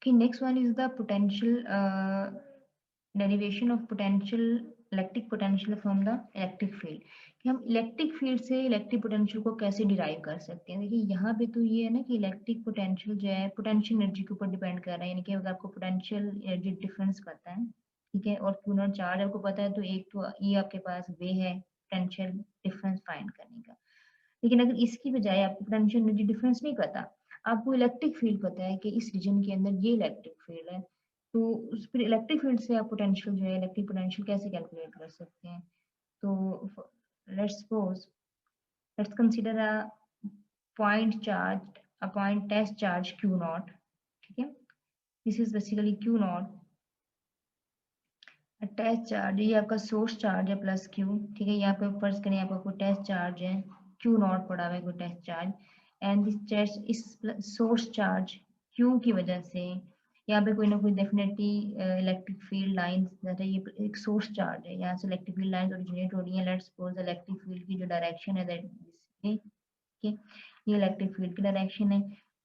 Okay, next one is the potential derivation of potential electric potential from the electric field कि हम electric field से electric potential को कैसे derive कर सकते हैं। देखिए यहाँ पे तो ये है ना कि इलेक्ट्रिक पोटेंशियल जो है पोटेंशियल एनर्जी के ऊपर डिपेंड कर रहा है, यानी कि अगर आपको पोटेंशियल एनर्जी डिफरेंस पता है, ठीक है, और क्यू नॉट चार्ज आपको पता है, तो एक तो ये आपके पास वे है पोटेंशियल डिफरेंस फाइंड करने का। लेकिन अगर इसकी बजाय आपको पोटेंशियल एनर्जी डिफरेंस नहीं पता, आपको इलेक्ट्रिक फील्ड पता है कि इस रीजन के अंदर ये इलेक्ट्रिक फील्ड है, तो उस फिर इलेक्ट्रिक फील्ड से आप पोटेंशियल जो है इलेक्ट्रिक पोटेंशियल कैसे कैलकुलेट कर सकते हैं। तो let's suppose let's consider a point charge a point test charge Q naught, ठीक है, this is basically Q naught test charge, ये आपका सोर्स चार्ज है प्लस क्यू, ठीक है, यहाँ पे फर्ज करें आपका कोई टेस्ट चार्ज है क्यू नॉट पड़ा हुआ है कोई test charge, and this test इस सोर्स चार्ज क्यू की वजह से यहाँ पे कोई ना कोई डेफिनेटली इलेक्ट्रिक फील्ड लाइंस, जैसे ये एक सोर्स चार्ज है, यहाँ से इलेक्ट्रिक फील्ड लाइंस ओरिजिनेट हो रही है। लेट्स सपोज इलेक्ट्रिक फील्ड की जो डायरेक्शन है दैट ये इलेक्ट्रिक फील्ड की डायरेक्शन है।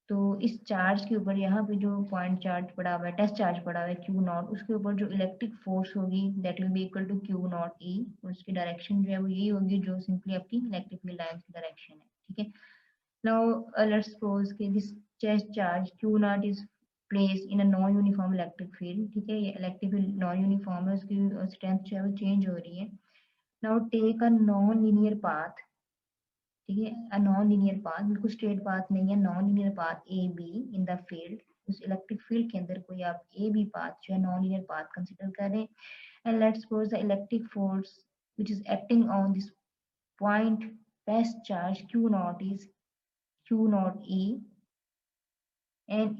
तो इस चार्ज के ऊपर यहाँ पे जो पॉइंट चार्ज पड़ा हुआ है, टेस्ट चार्ज पड़ा हुआ है क्यू नॉट, उसके ऊपर जो इलेक्ट्रिक फोर्स होगी that will be equal to Q naught E, उसकी डायरेक्शन जो है वो यही होगी जो सिंपली आपकी इलेक्ट्रिक फील्ड लाइंस की डायरेक्शन है, ठीक है। नाउ लेट्स सपोज कि this test charge Q naught is place in a non uniform electric field, ठीक है, ये इलेक्ट्रिक फील्ड नॉन यूनिफॉर्म है, उसकी स्ट्रेंथ जो है वो चेंज हो रही है। Now take a non linear path, ठीक है, नॉन लीनियर पाथ, बिल्कुल स्ट्रेट पाथ नहीं है, non linear path A B in the field, उस इलेक्ट्रिक फील्ड के अंदर कोई आप ए बी पाथ जो है नॉन लीनियर पाथ कंसीडर करें, and let's suppose the electric force which is acting on this point test charge q naught is q naught e, and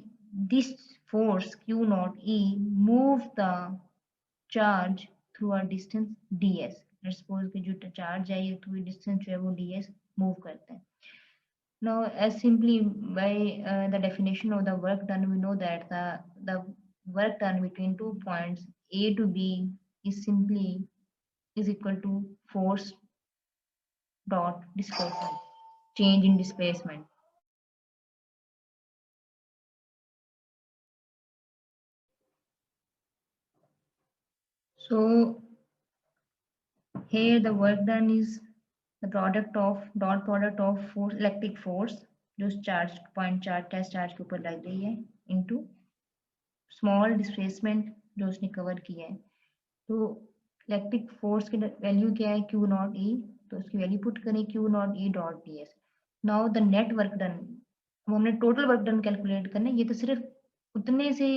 this force q naught e moves the charge through a distance ds, let's suppose कि जो charge है ये through distance जो है वो ds move करता है। Now, as simply by the definition of the work done, we know that the work done between 2 points A to B is simply is equal to force dot displacement, change in displacement. So here the work done is the product of dot product of force electric force जो charge point charge test charge के ऊपर लग रही है into small displacement जो उसने cover किया है। तो इलेक्ट्रिक फोर्स की वैल्यू क्या है क्यू नॉट ई, तो उसकी वैल्यू पुट करें Q naught E dot D S. Now the net work done, वो हमने टोटल वर्क डन कैलकुलेट करना है, ये तो सिर्फ उतने से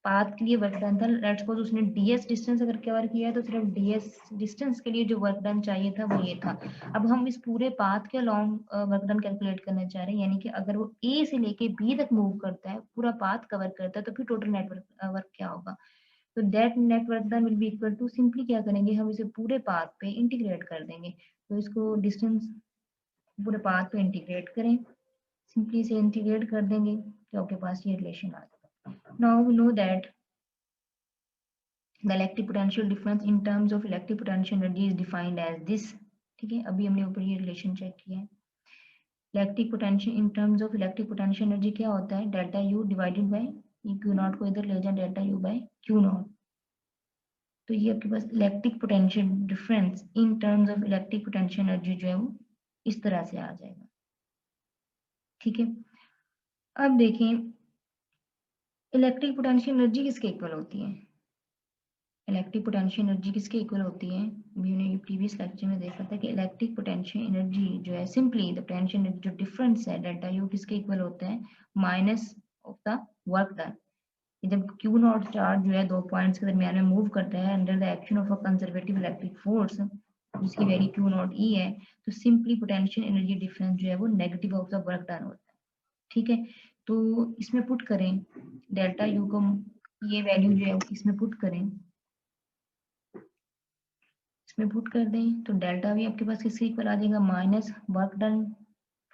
पाथ के लिए वर्क डन था। लेट्स सपोज उसने डीएस डिस्टेंस अगर कवर किया है तो सिर्फ डीएस डिस्टेंस के लिए जो वर्क डन चाहिए था वो ये था। अब हम इस पूरे पाथ के लॉन्ग वर्क डन कैलकुलेट करना चाह रहे हैं, यानी कि अगर वो ए से लेके बी तक मूव करता है, पूरा पाथ कवर करता है, तो फिर टोटल नेटवर्क वर्क क्या होगा। तो that net work done will be equal to, simply क्या करेंगे हम इसे पूरे पाथ पे इंटीग्रेट कर देंगे। तो इसको डिस्टेंस पूरे पाथ पे इंटीग्रेट करें, सिंपली इसे इंटीग्रेट कर देंगे तो आपके पास ये रिलेशन आ जाएगा। Now we know that the electric potential difference in terms of electric potential energy is defined as this, ठीक है, अभी हमने ऊपर ये रिलेशन चेक किया है। Electric potential in terms of electric potential energy क्या होता है, delta U divided by Q naught को इधर ले जाए, delta U by Q naught. तो ये आपके पास electric potential difference in terms of electric potential energy जो है वो इस तरह से आ जाएगा, ठीक है। अब देखें इलेक्ट्रिक पोटेंशियल एनर्जी किसके इक्वल होती है, इलेक्ट्रिक पोटेंशियल एनर्जी किसके इक्वल होती है। अभी हमने प्रीवियस लेक्चर में देखा था कि इलेक्ट्रिक पोटेंशियल एनर्जी जो है सिंपली द पोटेंशियल एनर्जी जो डिफरेंस है डेल्टा यू किसके इक्वल होता है, minus of the work done. जब क्यू नॉट चार्ज जो है दो पॉइंट्स के दरमियान में मूव करता है under the action of a conservative electric force जिसकी वैल्यू क्यू नॉट ई है, तो सिंपली पोटेंशियल एनर्जी डिफरेंस जो है वो negative of the work done होता है, ठीक है। तो इसमें पुट करें डेल्टा यू को, ये वैल्यू जो है इसमें पुट करें, इसमें पुट कर दें तो डेल्टा भी आपके पास किसके इक्वल आ जाएगा, minus work done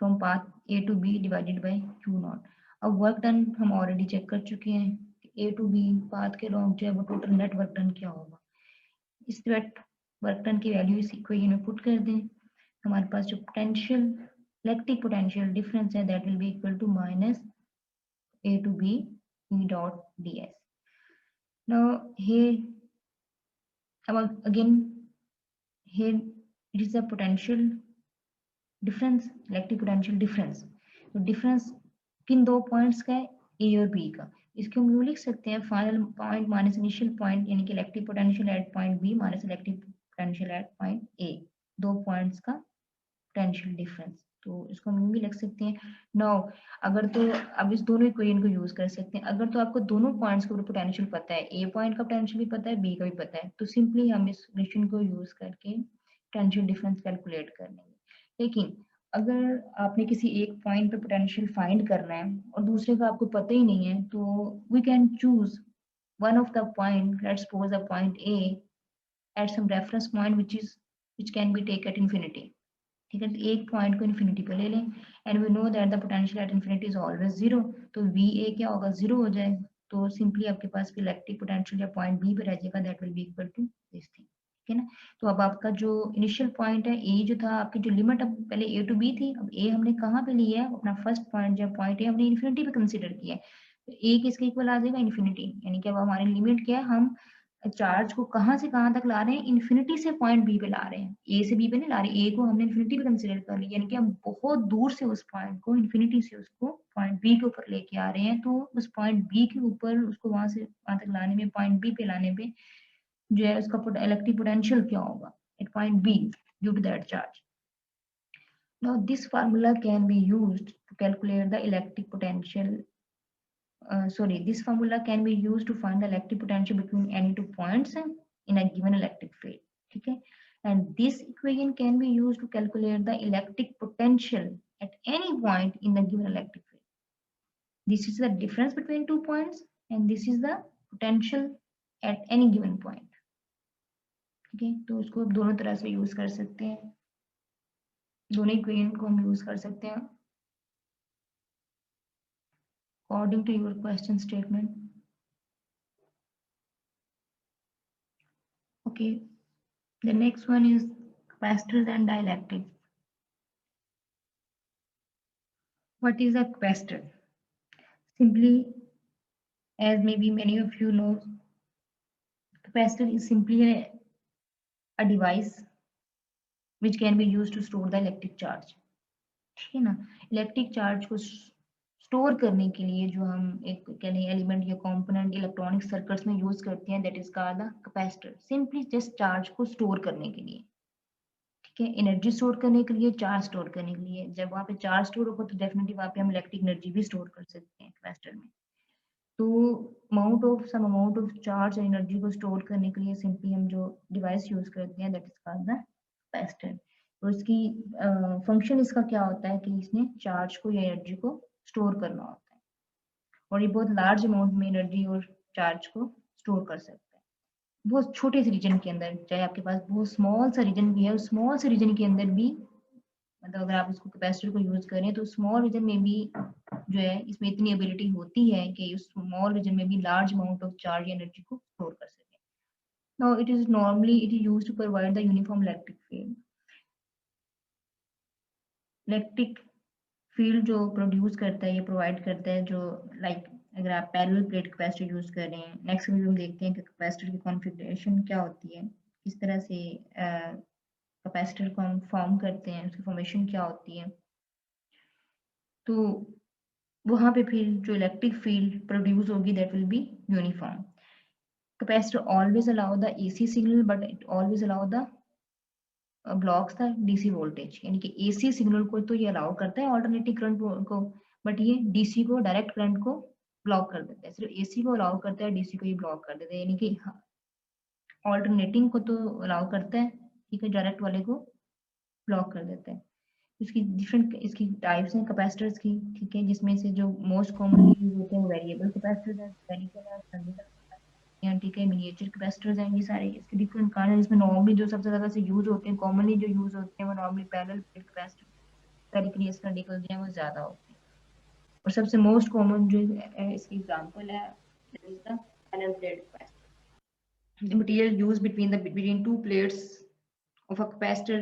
from path A to B divided by Q naught. अब वर्क डन हम ऑलरेडी चेक कर चुके हैं, ए टू बी पाथ के लॉन्ग जो है वो टोटल नेट वर्क डन क्या होगा। इस नेट वर्क डन की वैल्यू इस इक्वेशन में पुट कर दें, हमारे पास जो पोटेंशियल इलेक्ट्रिक पोटेंशियल डिफरेंस है that will be equal to minus A to B E dot ds. Now here again here it is a potential difference, electric potential difference. तो difference किन दो पॉइंट्स का है, ए और बी का. इसको हम यूँ लिख सकते हैं final point minus initial point, यानी कि electric potential at point B minus electric potential at point A, दो पॉइंट्स का पोटेंशियल डिफरेंस. तो इसको हम भी लिख सकते हैं. नाउ अगर तो अब इस दोनों इक्वेशन को यूज कर सकते हैं. अगर तो आपको दोनों पॉइंट्स के ऊपर पोटेंशियल पता है, ए पॉइंट का पोटेंशियल भी पता है, बी का भी पता है, तो सिंपली हम इस रिलेशन को यूज करके पोटेंशियल डिफरेंस कैलकुलेट कर लेंगे. लेकिन अगर आपने किसी एक पॉइंट पे पोटेंशियल फाइंड करना है और दूसरे का आपको पता ही नहीं है, तो we can choose one of the point, let's suppose a point A at some reference point which can be taken at infinity. ठीक है, तो एक पॉइंट को इन्फिनिटी पे ले लें and we know that the potential at infinity is always zero. तो V A क्या होगा, जीरो हो जाए. तो सिंपली आपके पास इलेक्ट्रिक पोटेंशियल या पॉइंट बी पे रह जाएगा, that will be equal to this thing. ठीक है ना. तो अब आपका जो इनिशियल पॉइंट है ए जो था, आपकी जो लिमिट अब पहले ए टू बी थी, अब ए हमने कहाँ पे लिया है, अपना फर्स्ट पॉइंट जो पॉइंट ए हमने इन्फिनिटी पे कंसिडर किया है. तो ए किसके इक्वल आ जाएगा, इन्फिनिटी. यानी कि अब हमारी लिमिट क्या है, हम चार्ज को कहाँ से कहाँ तक ला रहे हैं, इन्फिनिटी से पॉइंट बी पे ला रहे हैं, ए से बी पे नहीं ला रहे. ए को हमने इन्फिनिटी पे कंसीडर कर लिया, यानी कि हम बहुत दूर से उस पॉइंट को, इन्फिनिटी से उसको पॉइंट बी के ऊपर लेके आ रहे हैं. तो उस पॉइंट बी के ऊपर उसको वहां से वहां तक लाने में, पॉइंट बी पे लाने पे जो है उसका इलेक्ट्रिक पोटेंशियल क्या होगा at point B due to that charge. Now this formula can be used to calculate the electric potential. This formula can be used to find the electric potential between any two points in a given electric field. Okay, and this equation can be used to calculate the electric potential at any point in the given electric field. This is the difference between two points, and this is the potential at any given point. Okay, तो उसको दोनों तरह से use कर सकते हैं, दोनों equation को हम यूज कर सकते हैं according to your question statement. Okay, the next one is capacitors and dielectric. What is a capacitor? Simply, as maybe many of you know, capacitor is simply a device which can be used to store the electric charge. ठीक है ना. Electric charge को store करने के लिए जो हम एक एलिमेंट या कंपोनेंट इलेक्ट्रॉनिक सर्किट्स में यूज करते हैं, that is called the capacitor. Simply just charge को स्टोर करने के लिए. ठीक है, एनर्जी स्टोर करने के लिए, चार्ज स्टोर करने के लिए. जब वहाँ पे चार्ज स्टोर होगा तो डेफिनेटली वहाँ पे हम इलेक्ट्रिक एनर्जी भी स्टोर कर सकते हैं कैपेसिटर में. तो सम अमाउंट ऑफ चार्ज और एनर्जी को स्टोर करने के लिए सिंपली हम जो डिवाइस यूज करते हैं, that is called the capacitor. तो इसकी फंक्शन इसका क्या होता है कि इसने चार्ज को या एनर्जी को स्टोर करना होता है, और ये बहुत लार्ज अमाउंट में एनर्जी और चार्ज को स्टोर कर सकता है बहुत छोटे से रीजन के अंदर. चाहे आपके पास बहुत स्मॉल सा रीजन भी है, उस स्मॉल से रीजन के अंदर भी, मतलब अगर आप इसको कैपेसिटर को यूज करें तो स्मॉल रीजन में भी जो है इसमें इतनी एबिलिटी होती है कि उस स्मॉल रीजन में भी large amount of charge energy को स्टोर कर सके. Now it is used to provide the uniform electric field. Electric field जो प्रोड्यूस करता है, ये प्रोवाइड करता है, जो लाइक अगर आप पैरेलल प्लेट कैपेसिटर यूज कर रहे हैं. नेक्स्ट वीडियो में देखते हैं कि कैपेसिटर की कॉन्फ़िगरेशन क्या होती है, किस तरह से कैपेसिटर को हम फॉर्म करते हैं, उसकी फॉर्मेशन क्या होती है. तो वहां पे फिर जो इलेक्ट्रिक फील्ड प्रोड्यूस होगी that will be uniform. Capacitor always allow the AC signal but it always allow the blocks the DC voltage. यानी कि एसी सिग्नल को तो ये अलाउ करता है ऑल्टरनेटिंग करंट को, बट ये डीसी को, डायरेक्ट करंट को ब्लॉक कर देता है. सिर्फ एसी को अलाउ करता है, डीसी को ये ब्लॉक कर देता है. यानी कि ऑल्टरनेटिंग को तो अलाउ करता है, ठीक है, डायरेक्ट वाले को ब्लॉक कर देता है. इसकी डिफरेंट इसकी टाइप्स हैं कैपेसिटर्स की. ठीक है, जिसमें से जो मोस्ट कॉमनली यूज होते हैं वो वेरिएबल कैपेसिटर्स हैं, स्फेरिकल है, सिलेंडरिकल, ठीक है, मिनिएचर कैपेसिटर्स हैं. ये सारे इसके डिफरेंट कारण हैं. इसमें नॉर्मली जो सबसे ज्यादा से यूज होते हैं, कॉमनली जो यूज होते हैं, वो normally parallel plate capacitor, spherical, cylindrical जो है वो ज्यादा होते हैं. और सबसे मोस्ट कॉमन जो इसकी एग्जांपल है that is the parallel plate capacitor. The material used between two plates of a capacitor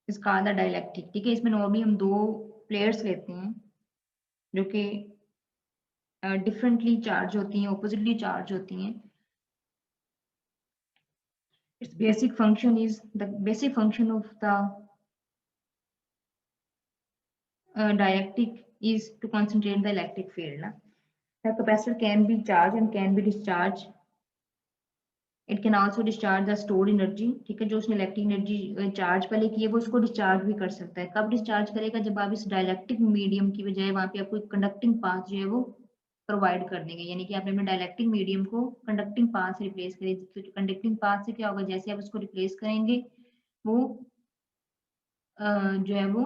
is called the dielectric. ठीक है, इसमें नॉर्मली हम दो प्लेट्स लेते हैं जो कि डिफरेंटली चार्ज होती हैं, ऑपोजिटली चार्ज होती हैं. Its basic function is the basic function of the dielectric is to concentrate the electric field. Na? The capacitor can be charged and can be discharged. It can also discharge the stored energy. ठीक है, जो उसने electric energy charge पहले की है वो उसको discharge भी कर सकता है. कब डिस्चार्ज करेगा? जब आप इस डाइलेक्ट्रिक मीडियम की बजाय वहां पे आपको कंडक्टिंग पाथ जो है वो प्रोवाइड कर देंगे, यानी कि आपने अपने डाइलेक्ट्रिक मीडियम को कंडक्टिंग पाथ से रिप्लेस करें. तो कंडक्टिंग पाथ से क्या होगा? जैसे आप उसको रिप्लेस करेंगे वो जो है वो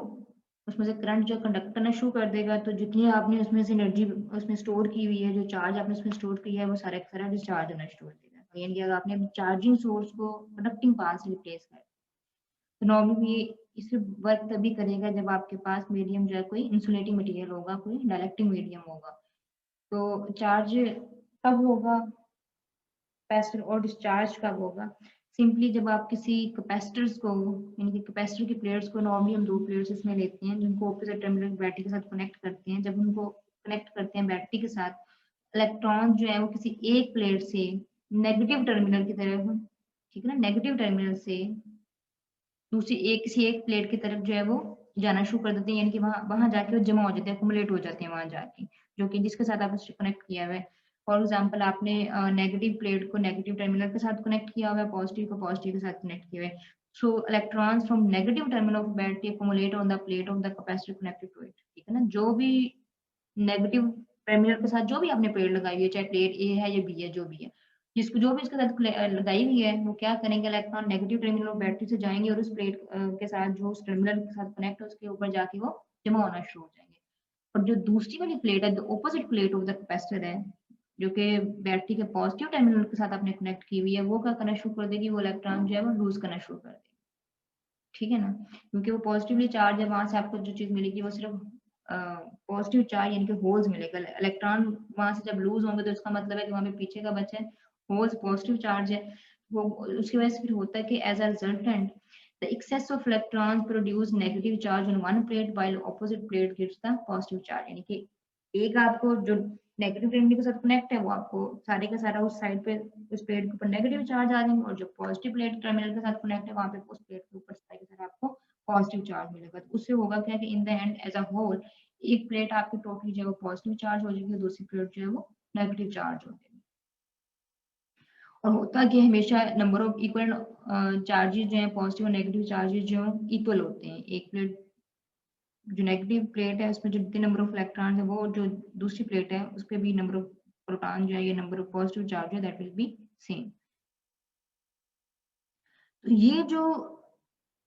उसमें से करंट जो कंडक्ट करना शुरू कर देगा. तो जितनी आपने उसमें से एनर्जी उसमें स्टोर की हुई है, जो चार्ज आपने उसमें स्टोर किया है, वो सारा का सारा डिस्चार्ज होना शुरू कर देगा. यानी कि अगर आपने चार्जिंग सोर्स को कंडक्टिंग पाथ से रिप्लेस कर, तो नॉर्मली ये इसे वर्क तभी करेगा जब आपके पास मीडियम जो है कोई इंसुलेटिंग मटेरियल होगा, कोई डाइलेक्ट्रिक मीडियम होगा. तो चार्ज कब होगा कैपेसिटर, और डिस्चार्ज कब होगा? सिंपली जब आप किसी कैपेसिटर्स को, यानी कि कैपेसिटर की प्लेट्स को, नॉर्मली हम दो प्लेट्स इसमें लेते हैं जिनको ऑपोजिट टर्मिनल बैटरी के साथ कनेक्ट करते हैं. जब उनको कनेक्ट करते हैं बैटरी के साथ, इलेक्ट्रॉन जो है वो किसी एक प्लेट से नेगेटिव टर्मिनल की तरफ, ठीक है ना, नेगेटिव टर्मिनल से दूसरी एक किसी एक प्लेट की तरफ जो है वो जाना शुरू कर देते हैं, यानी कि वहां वहां जाके वो जमा हो जाते हैं, अकुमुलेट हो जाते हैं वहां जाके, जो कि जिसके साथ आप कनेक्ट किया हुआ है. फॉर एग्जाम्पल आपने नेगेटिव प्लेट को नेगेटिव टर्मिनल के साथ कनेक्ट किया हुआ है, पॉजिटिव को पॉजिटिव के साथ कनेक्ट किया हुआ है. So electrons from negative terminal of battery accumulate on the plate of the capacitor connected to it. ठीक है ना, जो भी नेगेटिव टर्मिनल के साथ जो भी आपने प्लेट लगाई हुई है, चाहे प्लेट ए है या बी है, जो भी है, जिसको जो भी इसके साथ लगाई हुई है, वो क्या करेंगे? Electron negative terminal of battery से जाएंगे और उस प्लेट के साथ, जो उस टर्मिनल के साथ कनेक्ट है, उसके ऊपर जाके वो जमा होना शुरू हो जाएंगे. और जो दूसरी वाली प्लेट है, जो opposite plate of the capacitor है, जो कि बैटरी के पॉजिटिव टर्मिनल के साथ आपने कनेक्ट की हुई है, वो क्या करना शुरू कर देगी? वो इलेक्ट्रॉन जो है वो लूज करना शुरू कर देगी. ठीक है ना, क्योंकि वो पॉजिटिवली चार्ज है, वहां से आपको जो चीज मिलेगी वो सिर्फ पॉजिटिव चार्ज, यानी कि होल्स मिलेगा. इलेक्ट्रॉन वहां से जब लूज होंगे तो इसका मतलब है कि वहां पे पीछे का बचा है होल्स पॉजिटिव चार्ज है. वो उसकी वजह से फिर होता है कि as a resultant the excess of electrons produce negative charge on one plate while opposite plate gives the positive charge. यानी कि एक आपको जो नेगेटिव टर्मिनल के साथ कनेक्ट है वो आपको सारे का सारा उस साइड पे, उस प्लेट के ऊपर नेगेटिव चार्ज आ जाएंगे, और जो पॉजिटिव प्लेट टर्मिनल के साथ कनेक्ट है वहां पे उस प्लेट के ऊपर सारे के सारे आपको पॉजिटिव चार्ज मिलेगा. तो उससे होगा क्या कि in the end as a whole एक प्लेट आपकी टोटली जो है वो पॉजिटिव चार्ज हो जाएगी, दूसरी प्लेट जो है वो नेगेटिव चार्ज हो जाएगी. और होता कि हमेशा नंबर ऑफ इक्वल चार्जेस जो है, पॉजिटिव और नेगेटिव चार्जेस जो इक्वल होते हैं. एक प्लेट जो नेगेटिव प्लेट है उसमें जो जितने नंबर ऑफ इलेक्ट्रॉन है, वो जो दूसरी प्लेट है उस पर भी नंबर ऑफ प्रोटॉन जो है, ये नंबर ऑफ पॉजिटिव चार्ज है, दैट विल बी सेम. तो ये जो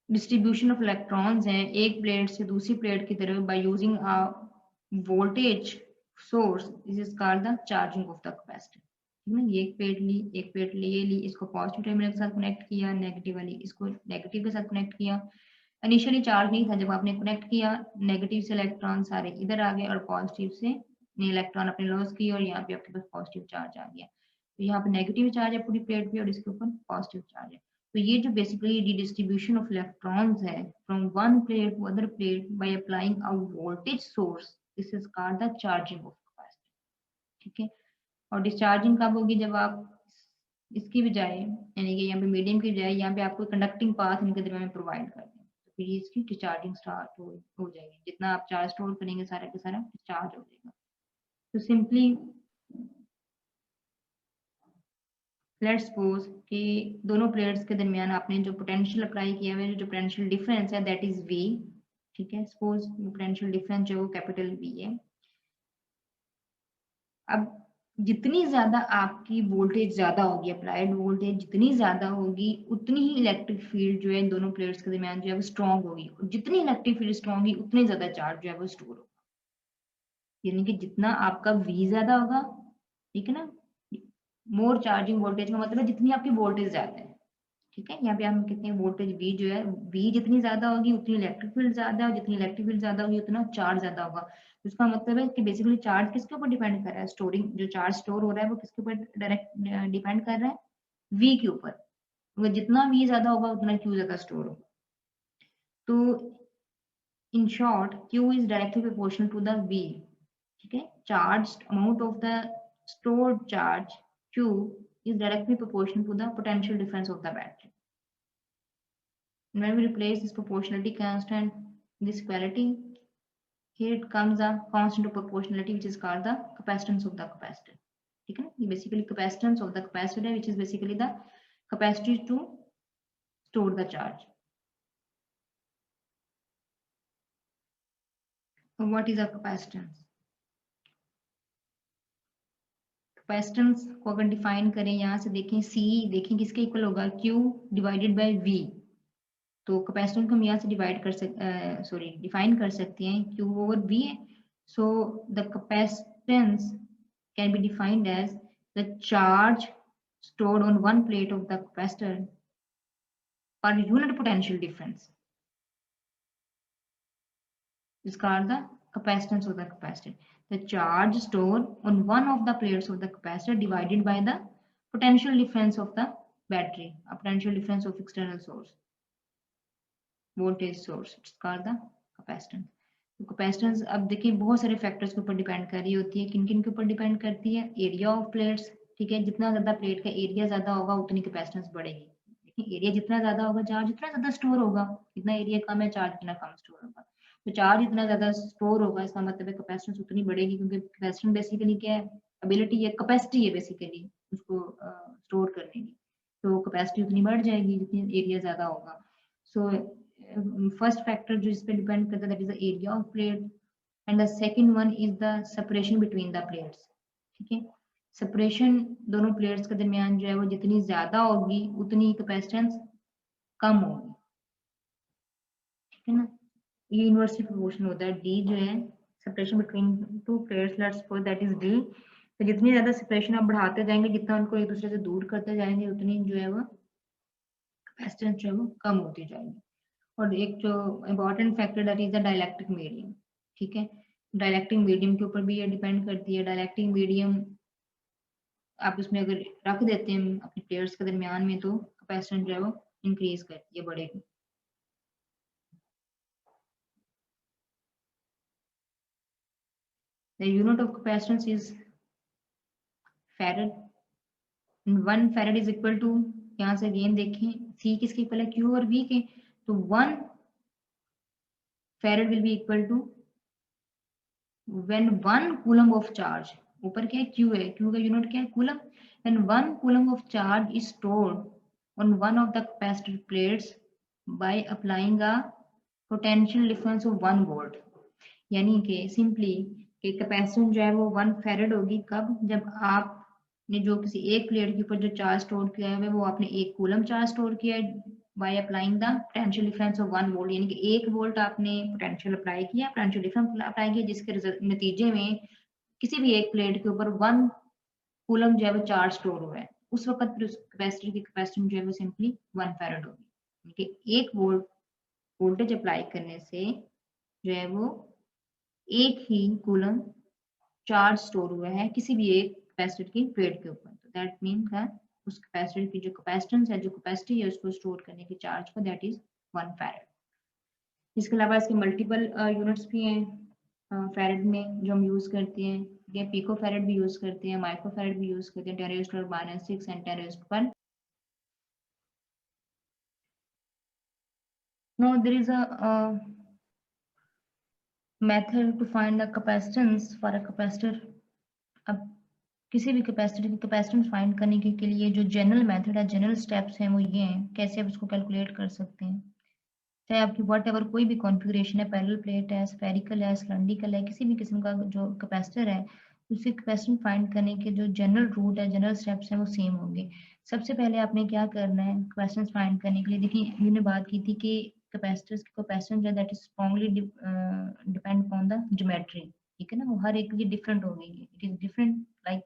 डिस्ट्रीब्यूशन ऑफ इलेक्ट्रॉन्स हैं एक प्लेट से दूसरी प्लेट की तरफ by using a voltage source, this is called the charging of the capacitor. ठीक है, ये एक प्लेट ली, ये ली, इसको पॉजिटिव टर्मिनल के साथ कनेक्ट किया, नेगेटिव वाली इसको नेगेटिव के साथ कनेक्ट किया. इनिशियली चार्ज नहीं था, जब आपने कनेक्ट किया नेगेटिव से इलेक्ट्रॉन सारे इधर आ गए और पॉजिटिव से इलेक्ट्रॉन अपने लॉस किए, और यहाँ पे आपके पास पॉजिटिव चार्ज आ गया. तो यहाँ पे नेगेटिव चार्ज है पूरी प्लेट पे और इसके ऊपर पॉजिटिव चार्ज है. तो ये जो बेसिकली डिस्ट्रीब्यूशन ऑफ इलेक्ट्रॉन्स है from one plate to other plate by applying a voltage source, this is called the charging of capacitor. ठीक है, और डिस्चार्जिंग कब होगी? जब आप इसकी बजाय, यानी कि यहाँ पे मीडियम की बजाय यहाँ पे आपको कंडक्टिंग पाथ इनके दरमियान में प्रोवाइड कर दें, तो फिर इसकी डिस्चार्जिंग स्टार्ट हो जाएगी. जितना आप चार्ज स्टोर करेंगे सारा का सारा डिस्चार्ज हो जाएगा. तो सिंपली लेट्स सपोज कि दोनों प्लेट्स के दरमियान आपने जो पोटेंशियल अप्लाई किया है, जो पोटेंशियल डिफरेंस है दैट इज V. ठीक है, सपोज पोटेंशियल डिफरेंस जो कैपिटल V है. अब जितनी ज्यादा आपकी वोल्टेज ज्यादा होगी, अप्लाइड वोल्टेज जितनी ज्यादा होगी, उतनी ही इलेक्ट्रिक फील्ड जो है इन दोनों प्लेट्स के दरमियान जो है वो स्ट्रॉन्ग होगी, और जितनी इलेक्ट्रिक फील्ड स्ट्रॉन्ग होगी उतनी ज्यादा चार्ज जो है वो स्टोर होगा. यानी कि जितना आपका V ज्यादा होगा, ठीक है ना, मोर चार्जिंग वोल्टेज का मतलब है जितनी आपकी वोल्टेज ज्यादा है. ठीक है, यहाँ पे हम कहते हैं वोल्टेज V जो है, V जितनी ज्यादा होगी उतनी इलेक्ट्रिक फील्ड ज्यादा, और जितनी इलेक्ट्रिक फील्ड ज्यादा होगी उतना चार्ज ज्यादा होगा. तो इसका मतलब है कि बेसिकली चार्ज किसके ऊपर डिपेंड कर रहा है? स्टोरिंग, जो चार्ज स्टोर हो रहा है वो किसके ऊपर डायरेक्ट डिपेंड कर रहा है? V के ऊपर. तो जितना V ज्यादा होगा उतना Q ज्यादा स्टोर होगा. तो in short Q is directly proportional to the V. ठीक है, charge amount of the stored charge Q is directly proportional to the potential difference of the battery. When we replace this proportionality constant, this equality, here it comes a constant of proportionality which is called the capacitance of the capacitor. ठीक है ना, ये basically capacitance of the capacitor which is basically the capacity to store the charge. So what is a capacitance? Capacitance को अगर define करें, यहाँ से देखें सी, देखें किसके इक्वल होगा, क्यू डिवाइडेड बाय वी। तो कैपेसिटेंस को हम यहाँ से डिवाइड कर डिफाइन कर सकते हैं क्यू ओवर वी है। So the capacitance can be defined as the charge stored on one plate of the capacitor per unit potential difference is called the capacitance of the capacitor. The charge stored on one of the plates of the capacitor divided by the potential difference of the battery, a potential difference of external source, voltage source. It's called the capacitance. तो capacitance अब देखिए बहुत सारे factors के ऊपर depend कर रही होती है। किन किन के ऊपर डिपेंड करती है, एरिया ऑफ प्लेट्स, ठीक है, जितना ज्यादा प्लेट का एरिया ज्यादा होगा उतनी कैपेसिटेंस बढ़ेगी। देखिए एरिया जितना ज्यादा होगा चार्ज उतना ज्यादा स्टोर होगा, जितना एरिया कम है चार्ज उतना कम स्टोर होगा। तो चार्ज इतना ज्यादा स्टोर होगा इसका मतलब है कैपेसिटेंस उतनी बढ़ेगी, क्योंकि कैपेसिटेंस बेसिकली क्या है, एबिलिटी है, कैपेसिटी है बेसिकली उसको स्टोर करने की। तो कैपेसिटी उतनी बढ़ जाएगी जितनी एरिया ज्यादा होगा। सो फर्स्ट फैक्टर जो इस पे डिपेंड करता है that is the area of plate, and the second one is the separation between the plates. ठीक है, सेपरेशन दोनों प्लेट्स के दरमियान जो है वो जितनी ज्यादा होगी उतनी कैपेसिटेंस कम होगी। ठीक है ना, ये इनवर्सली प्रोपोर्शनल होता है। डी जो है separation between two plates, let's suppose that is D. तो जितनी ज्यादा सेपरेशन आप बढ़ाते जाएंगे, जितना उनको एक दूसरे से दूर करते जाएंगे, उतनी जो है वो कैपेसिटेंस जो है वो कम होती जाएगी। और एक जो important factor that is the dielectric medium. ठीक है, डाइलेक्ट्रिक मीडियम के ऊपर भी ये डिपेंड करती है। डाइलेक्ट्रिक मीडियम आप उसमें अगर रख देते हैं अपने प्लेयर्स के दरमियान में, तो कैपेसिटेंस जो है वो इंक्रीज करती है, बढ़ेगी। The unit of capacitance is farad, and 1 farad is equal to, यहाँ से अगेन देखें C किसके इक्वल है, Q और V के। तो 1 farad will be equal to when 1 coulomb of charge, ऊपर क्या है Q है, Q का यूनिट क्या है, coulomb. when 1 coulomb of charge is stored on one of the capacitor plates by applying a potential difference of 1 volt, यानी कि simply कि कैपेसिटेंस जो है वो 1 फैरड होगी कब, जब आपने जो किसी एक प्लेट के ऊपर जो चार्ज स्टोर किया है वो आपने 1 कूलम चार्ज स्टोर किया है by applying the potential difference of 1 volt, यानी कि 1 वोल्ट आपने पोटेंशियल अप्लाई किया, पोटेंशियल डिफरेंस अप्लाई किया, जिसके नतीजे में किसी भी एक प्लेट के ऊपर 1 कूलम जो है वो चार्ज स्टोर हुआ है। उस वक्त उस कैपेसिटर की कैपेसिटेंस जो है वो सिंपली 1 फैरड होगी, यानी कि 1 वोल्ट वोल्टेज अप्लाई करने से जो है वो एक ही कूलम चार्ज स्टोर हुआ है किसी भी एक कैपेसिटर की प्लेट के ऊपर। तो दैट मीन दैट उस कैपेसिटर की जो कैपेसिटेंस है, जो कैपेसिटी है उसको स्टोर करने की चार्ज को, दैट इज 1 फैरड। इसके अलावा इसके मल्टीपल यूनिट्स भी हैं फैरड में जो हम यूज करते हैं। ये पिको फैरड भी यूज करते हैं, माइक्रो फैरड भी यूज करते हैं, 10⁻⁻⁶ and 10⁻⁻. Now there is a method to find the capacitance for a capacitor. अब किसी भी कैपेसिटर की कैपेसिटेंस फाइंड करने के लिए जो जनरल मेथड है, जनरल स्टेप्स हैं वो ये हैं, कैसे आप उसको कैलकुलेट कर सकते हैं। चाहे आपकी वट एवर कोई भी कॉन्फ़िगरेशन है, पैरेलल प्लेट है, स्फेरिकल है, सिलेंड्रिकल है, किसी भी किस्म का जो कैपेसिटर है, उसकी कैपेसिटेंस फाइंड करने के जो जनरल रूट है, जनरल स्टेप्स हैं वो सेम होंगे। सबसे पहले आपने क्या करना है कैपेसिटेंस फाइंड करने के लिए, देखिए हमने बात की थी कि कैपेसिटर्स की कैपेसिटेंस है that is strongly depend upon the geometry. ठीक है ना, वो हर एक की डिफरेंट होगी, it is different, like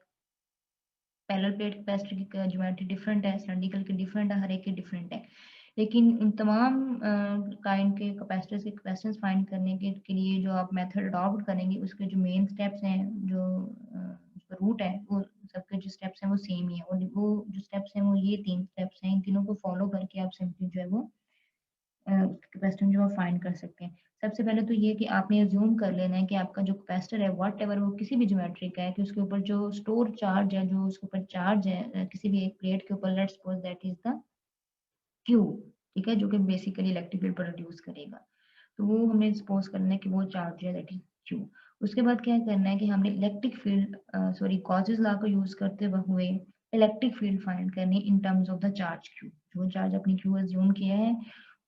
parallel plate capacitor की ज्योमेट्री डिफरेंट है, सिलेंड्रिकल की डिफरेंट है, हर एक की डिफरेंट है। लेकिन इन तमाम काइंड के कैपेसिटर्स के कैपेसिटेंस फाइंड करने के लिए जो आप मेथड अडॉप्ट करेंगे, उसके जो मेन स्टेप्स हैं, जो उसका रूट है, वो सबके जो स्टेप्स हैं वो सेम ही है। और वो जो स्टेप्स हैं वो ये 3 स्टेप्स हैं, इन तीनों को फॉलो करके आप सिंपली जो है वो कैपेसिटेंस जो आप फाइंड कर सकते हैं। सबसे पहले तो ये कि आपने अज्यूम कर लेना है कि आपका जो कैपेसिटर है व्हाटएवर वो किसी भी ज्योमेट्री का है कि उसके ऊपर जो स्टोर चार्ज है, जो उसके ऊपर चार्ज है किसी भी एक प्लेट के ऊपर, let's suppose that is the Q, ठीक है, जो कि बेसिकली इलेक्ट्रिक फील्ड प्रोड्यूस करेगा। तो वो हमने सपोज करना है कि वो चार्ज है दैट इज क्यू। उसके बाद क्या करना है कि हमने इलेक्ट्रिक फील्ड गॉसेस लॉ को यूज करते हुए इलेक्ट्रिक फील्ड फाइंड करनी इन terms of the charge Q. जो चार्ज अपनी क्यू अज्यूम किया है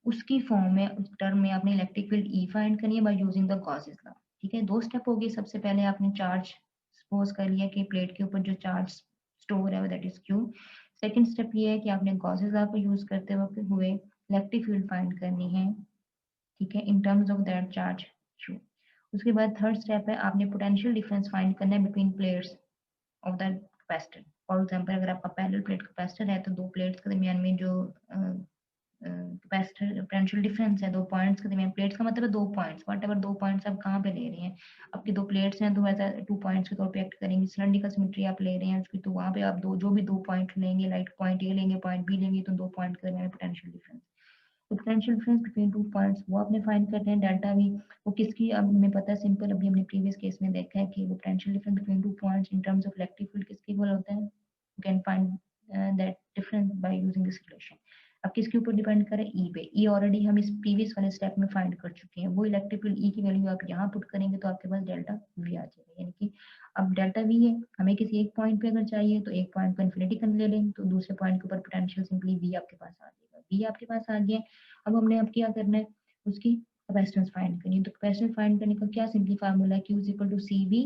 उसकी फॉर्म में, उस टर्म में आपने इलेक्ट्रिक फील्ड ई फाइंड करनी है by using the Gauss's law. ठीक है, दो स्टेप हो गए। सबसे पहले आपने चार्ज सपोज कर लिया कि प्लेट के ऊपर जो चार्ज स्टोर है that is Q. Second step ये है कि आपने गॉसेस लॉ को यूज करते हुए इलेक्ट्रिक फील्ड फाइंड करनी है, ठीक है, इन terms of that charge Q. उसके बाद थर्ड स्टेप है आपने पोटेंशियल डिफरेंस फाइंड करना है between plates of the capacitor. For example अगर आपका पैरेलल प्लेट कैपेसिटर है तो दो प्लेट्स के दरमियान में जो कैपेसिटर पोटेंशियल डिफरेंस है, दो पॉइंट्स के दरमियान, प्लेट्स का मतलब है दो पॉइंट्स, व्हाटएवर दो पॉइंट्स आप कहाँ पे ले रहे हैं। आपकी दो प्लेट्स हैं तो ऐसा टू पॉइंट्स के तौर पे एक्ट करेंगी। सिलेंड्रिकल सिमेट्री आप ले रहे हैं उसकी तो वहाँ पे आप दो जो भी दो पॉइंट लेंगे, लाइक पॉइंट ए लेंगे पॉइंट बी लेंगे, तो दो पॉइंट के दरमियान potential difference. Potential difference between two points वो आपने फाइंड करते हैं। डेल्टा वी वो किसकी, अब हमें पता है सिंपल, अभी हमने प्रीवियस केस में देखा है कि वो potential difference between two points in terms of electric field किसके इक्वल होता है। You can find that difference by using this relation. अब किसके ऊपर डिपेंड करे, ई पे। ई ऑलरेडी हम इस प्रीवियस वाले स्टेप में फाइंड कर चुके हैं। वो इलेक्ट्रिक फील्ड ई की वैल्यू आप यहाँ पुट करेंगे तो आपके पास डेल्टा वी आ जाएगा। यानी कि अब डेल्टा वी है, हमें किसी एक पॉइंट पे अगर चाहिए तो एक पॉइंट को इन्फिनिटी कर ले लें तो दूसरे पॉइंट के ऊपर पोटेंशियल सिंपली वी आपके पास आ जाएगा। वी आपके पास आ गया। अब हमने अब क्या करना है, उसकी कैपेसिटेंस फाइंड करनी है। तो कैपेसिटेंस फाइंड करने का क्या सिंपली फार्मूला है, Q is equal to C V.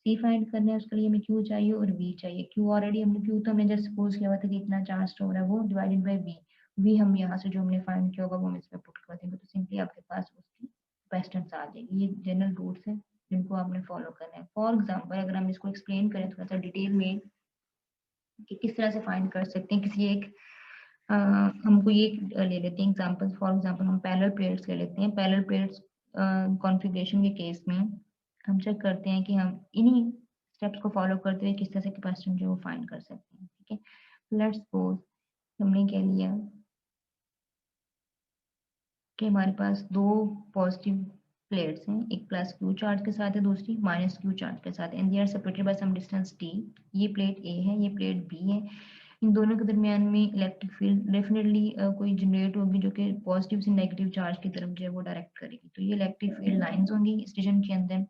C find करना है, उसके लिए हमें क्यू चाहिए और वी चाहिए। क्यू ऑलरेडी हमने, क्यू तो हमने जस्ट सपोज किया हुआ था कि इतना चार्ज स्टोर है वो डिवाइडेड बाय वी। वी हम यहाँ से जो हमने फाइंड किया होगा वो हम इसमें पुट कर देंगे तो सिंपली आपके पास उसकी कैपेसिटेंस आ जाएगी। ये जनरल रूल्स है जिनको आपने फॉलो करना है। फॉर एग्जाम्पल अगर हम इसको एक्सप्लेन करें थोड़ा सा डिटेल में कि किस तरह से फाइंड कर सकते हैं किसी एक हमको ये ले लेते हैं एग्जांपल। फॉर एग्जांपल हम पैरेलल प्लेट्स ले लेते हैं। पैरेलल प्लेट्स कॉन्फ़िगरेशन के केस में हम चेक करते हैं कि हम इन्हीं स्टेप्स को फॉलो करते हुए किस तरह से कैपेसिटेंस जो वो फाइंड कर सकते हैं। ठीक है, लेट्स सपोज हमने कह लिया कि हमारे पास दो पॉजिटिव प्लेट्स हैं, एक प्लस क्यू चार्ज के साथ है, दूसरी माइनस क्यू चार्ज के साथ, and they are separated by some distance D. ये प्लेट ए है, ये प्लेट बी है। इन दोनों के दरमियान में इलेक्ट्रिक फील्ड डेफिनेटली कोई जनरेट होगी जो कि पॉजिटिव से नेगेटिव चार्ज की तरफ जो है वो डायरेक्ट करेगी। तो ये इलेक्ट्रिक फील्ड लाइंस होंगी इस रीजन के अंदर।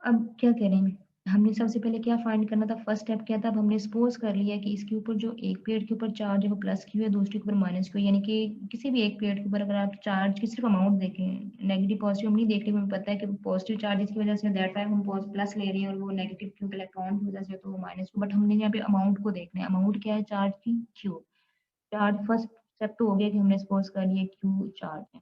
अब क्या करें, हमने सबसे पहले क्या फाइंड करना था, फर्स्ट स्टेप क्या था, अब हमने सपोज कर लिया कि इसके ऊपर जो एक प्लेट के ऊपर चार्ज है वो प्लस क्यू है, दूसरे के ऊपर माइनस क्यू, यानी कि किसी भी एक प्लेट के ऊपर अगर आप चार्ज की सिर्फ अमाउंट देखें, नेगेटिव पॉजिटिव हम नहीं देख रहे, हमें पता है कि पॉजिटिव चार्ज की वजह से दैट टाइम हम प्लस ले रहे हैं और वो नेगेटिव क्यू इलेक्ट्रॉन की वजह से तो वो माइनस क्यू, बट हमने यहाँ पे अमाउंट को देखना है। अमाउंट क्या है, चार्ज की क्यू। चार्ज फर्स्ट स्टेप तो हो गया कि हमने सपोज कर लिया क्यू चार्ज है।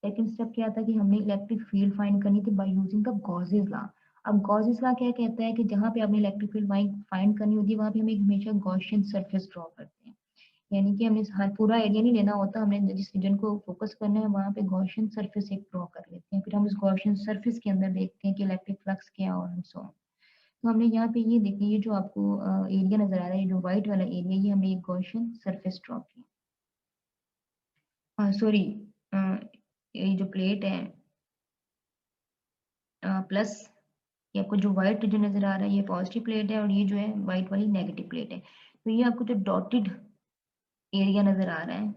सेकंड स्टेप क्या था कि हमने इलेक्ट्रिक फील्ड फाइंड करनी थी bye using the Gauss's law. अब गॉसेस लॉ क्या कहता है कि जहाँ पे आपने इलेक्ट्रिक फील्ड फाइंड करनी होती है वहाँ पे हम एक हमेशा गॉसियन सरफेस ड्रॉ करते हैं। यानी कि हमने हर पूरा एरिया नहीं लेना होता, हमने जिस रीजन को फोकस करना है वहाँ पे गॉसियन सरफेस एक ड्रॉ कर लेते हैं, फिर हम उस गॉसियन सरफेस के अंदर देखते हैं कि इलेक्ट्रिक फ्लक्स क्या और सो ऑन। तो हमने यहाँ पे ये देखिए, ये जो आपको एरिया नजर आ रहा है, जो व्हाइट वाला एरिया, ये हमने एक गॉसियन सरफेस ड्रॉ किया। सॉरी, ये जो प्लेट है प्लस, ये आपको जो व्हाइट जो नजर आ रहा है ये पॉजिटिव प्लेट है और ये जो है व्हाइट वाली नेगेटिव प्लेट है। तो ये आपको जो डॉटेड एरिया नजर आ रहा है,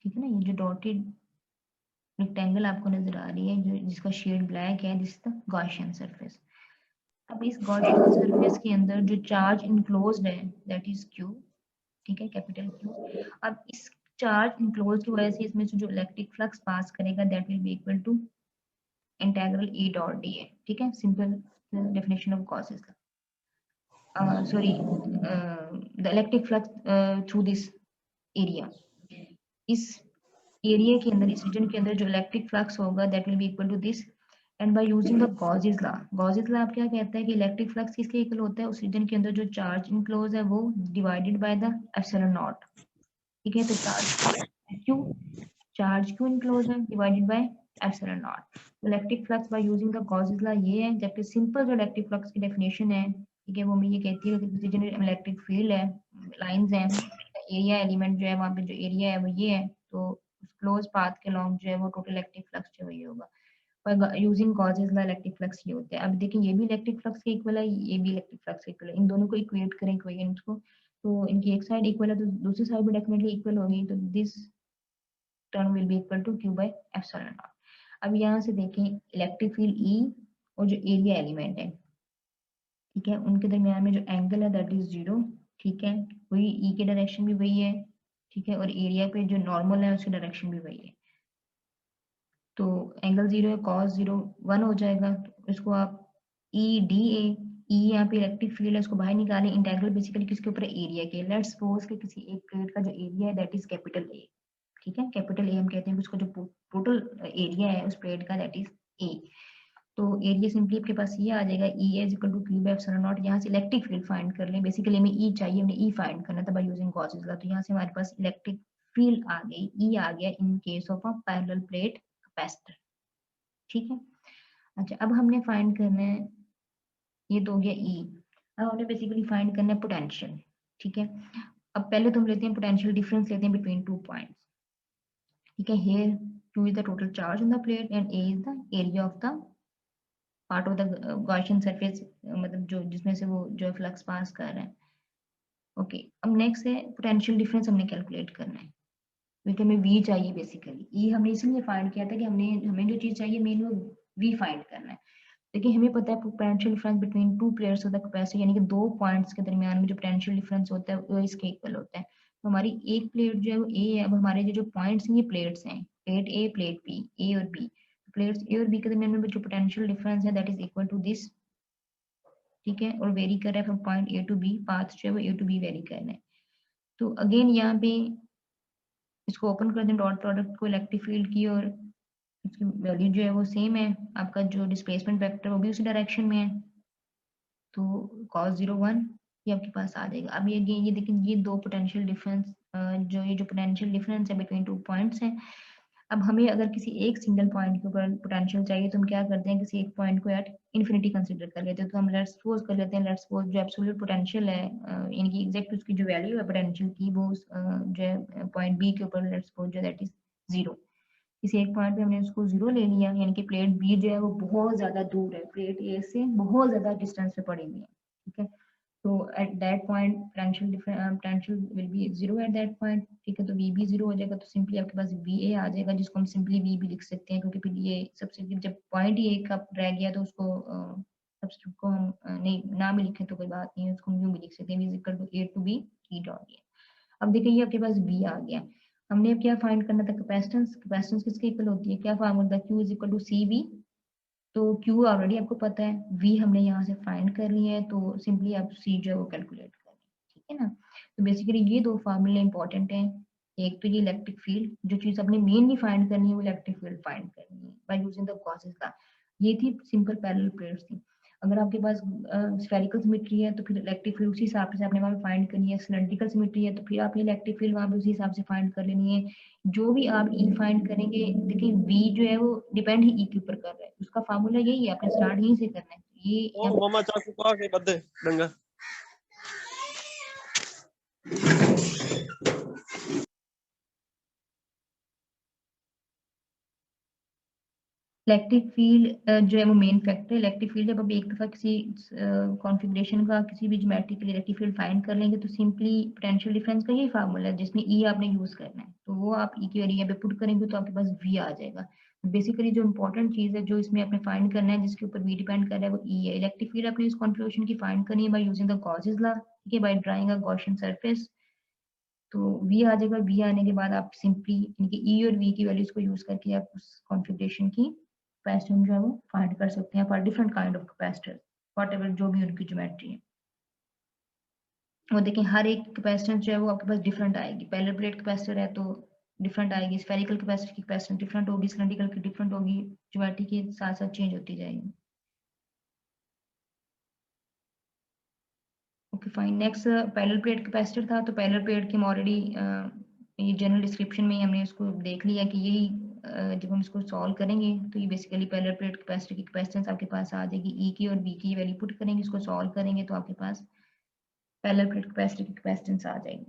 ठीक है ना, ये जो डॉटेड रेक्टेंगल आपको नजर आ रही है जो जिसका शेड ब्लैक है, दिस द गॉसियन सरफेस। अब इस गॉसियन सरफेस के अंदर जो चार्ज इनक्लोज्ड है दैट इज क्यू, ठीक है, कैपिटल क्यू। अब इस चार्ज इनक्लोज की वजह से इसमें से जो इलेक्ट्रिक फ्लक्स पास करेगा that will be equal to integral E dot D है। ठीक है, simple definition of Gauss's sorry, the electric flux through this area, इस एरिया के अंदर, इस रीजन के अंदर जो इलेक्ट्रिक फ्लक्स होगा that will be equal to this. And by using the Gauss's law, Gauss's law आप क्या कहता है कि इलेक्ट्रिक फ्लक्स किसके इक्वल होता है, उस रीजन के अंदर जो चार्ज इनक्लोज है वो divided by the epsilon not. ठीक है, तो चार्ज क्यों इनक्लोज है divided by epsilon not. Electric flux bye using the Gauss's law ये है, जबकि सिंपल जो इलेक्ट्रिक फ्लक्स की डेफिनेशन है, ठीक है, वो हमें ये कहती है कि किसी जनरल इलेक्ट्रिक फील्ड है, लाइंस हैं, एरिया एलिमेंट जो है वहाँ पे जो एरिया है वो ये है, तो फ्लोज पाथ के लॉन्ग जो है वो टोटल इलेक्ट्रिक फ्लक्स जो वही होगा, पर यूजिंग गॉसेस ला इलेक्ट्रिक फ्लक्स ये होते हैं। अब देखिए ये भी इलेक्ट्रिक फ्लक्स के इक्वल है, ये भी इलेक्ट्रिक फ्लक्स के इक्वल है, इन दोनों को इक्वेट करें इक्वेशंस को, तो इनकी एक साइड इक्वल है तो दूसरी साइड भी डेफिनेटली इक्वल होगी, तो this term will be equal to Q by epsilon naught. अब यहाँ से देखें इलेक्ट्रिक फील्ड ई और जो एरिया एलिमेंट है, ठीक है, उनके दरमियान में जो एंगल है दैट इज 0, ठीक है, वही ई की डायरेक्शन भी वही है, ठीक है, और एरिया पे जो नॉर्मल है उसकी डायरेक्शन भी वही है, तो एंगल 0 है, cos 0 1 हो जाएगा, तो इसको आप ई डी ए, ई यहाँ पे इलेक्ट्रिक फील्ड है, उसको बाहर निकालें, इंटेग्रल बेसिकली किसके ऊपर है, एरिया के, लेट्स सपोज कि किसी एक प्लेट का जो एरिया है दैट इज कैपिटल ए, ठीक है, कैपिटल ए हम कहते हैं उसका जो टोटल एरिया है उस प्लेट का दैट इज ए, तो एरिया सिंपली आपके पास ये आ जाएगा, E is equal to Q by epsilon naught, यहाँ से इलेक्ट्रिक फील्ड फाइंड कर लें, बेसिकली हमें ई चाहिए, हमने ई फाइंड करना था बाय यूजिंग गॉसेस लॉ, तो यहाँ से हमारे पास इलेक्ट्रिक फील्ड आ गई, ई आ गया in case of a parallel plate capacitor, ठीक है। अच्छा अब हमने फाइंड करना है, ये तो हो गया ई, अब हमने बेसिकली फाइंड करना है पोटेंशियल, ठीक है। अब पहले तो हम लेते हैं पोटेंशियल डिफरेंस लेते हैं बिटवीन टू पॉइंट्स, ठीक है, here Q is the total charge on the plate and A is the area of the part of the Gaussian surface, मतलब जो जिसमें से वो जो फ्लक्स पास कर रहा है, ओके। अब नेक्स्ट है पोटेंशियल डिफरेंस हमने कैलकुलेट करना है, क्योंकि हमें V चाहिए बेसिकली, E हमने इसलिए फाइंड किया था कि हमें जो चीज चाहिए मेन वो V फाइंड करना है, देखिए हमें पता है potential difference between two plates of the capacity, यानी कि दो पॉइंट्स के दरमियान में जो पोटेंशियल डिफरेंस होता है वो इसके इक्वल होता है, तो हमारी एक प्लेट जो है वो ए है, अब हमारे जो पॉइंट्स हैं ये प्लेट्स हैं, प्लेट ए प्लेट बी, ए और बी, प्लेट्स ए और बी के दरमियान में जो पोटेंशियल डिफरेंस है that is equal to this, ठीक है, और वेरी कर रहा है from point A to B, path जो है वो ए टू बी वेरी कर रहा है, तो अगेन यहाँ पे इसको ओपन कर दें डॉट प्रोडक्ट को इलेक्ट्रिक फील्ड की, और इसकी वैल्यू जो है वो सेम है, आपका जो डिस्प्लेसमेंट वेक्टर वो भी उसी डायरेक्शन में है, तो cos 0 1 ये आपके पास आ जाएगा। अब ये देखिए ये दो पोटेंशियल डिफरेंस, जो ये जो पोटेंशियल डिफरेंस है बिटवीन टू पॉइंट्स हैं, अब हमें अगर किसी एक सिंगल पॉइंट के ऊपर पोटेंशियल चाहिए तो हम क्या करते हैं, किसी एक पॉइंट को एट इन्फिनिटी कंसीडर कर लेते हैं, तो हम लेट्स सपोज कर लेते हैं, लेट्स सपोज जो एब्सोल्यूट पोटेंशियल है, इनकी एग्जैक्ट उसकी जो वैल्यू है पोटेंशियल की वो जो है पॉइंट बी के ऊपर लेट्स सपोज जो दैट इज 0, किसी एक पॉइंट पे हमने उसको 0 ले लिया, यानी कि प्लेट बी जो है वो बहुत ज्यादा दूर है, प्लेट ए से बहुत ज्यादा डिस्टेंस पे पड़ी हुई है, ठीक है, तो at that point potential will be 0 at that point, ठीक है, तो वी भी 0 हो जाएगा, तो सिंपली आपके पास वी ए आ जाएगा, जिसको हम सिंपली वी भी लिख सकते हैं, क्योंकि फिर ये सबसे जब पॉइंट ही एक का रह गया तो उसको सबसे को हम नहीं ना भी लिखे तो कोई बात नहीं है, उसको हम यूं भी लिख सकते हैं, V is equal to A to B E dot A. अब देखिए ये आपके पास V आ गया, हमने अब क्या फाइंड करना था, कैपेसिटेंस, कैपेसिटेंस किसके इक्वल होती है, क्या फार्मूला था, Q is equal to C V, तो Q ऑलरेडी आपको पता है, V हमने यहाँ से फाइंड कर लिया है, तो सिंपली आप C जो है वो कैलकुलेट करें, ठीक है ना। तो बेसिकली ये दो फार्मूले इंपॉर्टेंट हैं, एक तो ये इलेक्ट्रिक फील्ड, जो चीज आपने मेनली फाइंड करनी है वो इलेक्ट्रिक फील्ड फाइंड करनी है by using the Gauss's law, ये थी सिंपल पैरेलल प्लेट्स थी। अगर आपके पास स्फेरिकल सिमेट्री है तो फिर इलेक्ट्रिक फील्ड उसी हिसाब से आपने वहां पे फाइंड करनी है, सिलेंड्रिकल सिमेट्री है तो फिर आपने इलेक्ट्रिक फील्ड वहां पे उसी हिसाब से फाइंड कर लेनी है, जो भी आप ई फाइंड करेंगे, देखिए वी जो है वो डिपेंड ही ई के ऊपर कर रहा है, उसका फार्मूला यही है, आपने स्टार्ट यहीं से करना है, ये ओ मामा चाकू पा के बदे डंगा इलेक्ट्रिक फील्ड जो है वो मेन फैक्टर है, इलेक्ट्रिक फील्ड जब आप एक दफा किसी कॉन्फ़िगरेशन का किसी भी ज्योमेट्री के लिए इलेक्ट्रिक फील्ड फाइंड कर लेंगे तो सिंपली पोटेंशियल डिफरेंस का यही फार्मूला है, जिसमें ई आपने यूज करना है, तो वो आप ई की वैल्यू यहाँ पे पुट करेंगे तो आपके पास वी आ जाएगा। बेसिकली जो इंपॉर्टेंट चीज है जो इसमें आपने फाइंड करना है जिसके ऊपर वी डिपेंड कर रहा है वो ई है, इलेक्ट्रिक फील्ड आपने इस कॉन्फ़िगरेशन की फाइंड करनी है by using the Gauss's law, ठीक है, by drawing a Gaussian surface, तो वी आ जाएगा, वी आने के बाद आप सिंपली इनके ई और वी की वैल्यूज को यूज करके आप उस कॉन्फ़िगरेशन की कैपेसिटेंस जो है वो फाइंड कर सकते हैं for different kind of capacitor, whatever जो भी उनकी ज्योमेट्री है। और देखिए हर एक कैपेसिटेंस जो है वो आपके पास डिफरेंट आएगी, पैरेलल प्लेट कैपेसिटर है तो डिफरेंट आएगी, स्फेरिकल कैपेसिटर की कैपेसिटेंस डिफरेंट होगी, सिलेंड्रिकल की डिफरेंट होगी, ज्योमेट्री के साथ साथ चेंज होती जाएगी। Okay fine, next parallel plate capacitor था, तो पैरेलल प्लेट की हम ऑलरेडी ये जनरल डिस्क्रिप्शन में ही हमने उसको देख लिया कि यही जब हम इसको सॉल्व करेंगे तो ये बेसिकली पैरेलल प्लेट कैपेसिटर की कैपेसिटेंस आपके पास आ जाएगी, ई की और बी की वैल्यू पुट करेंगे, इसको सॉल्व करेंगे तो आपके पास पैरेलल प्लेट कैपेसिटर की कैपेसिटेंस आ जाएगी।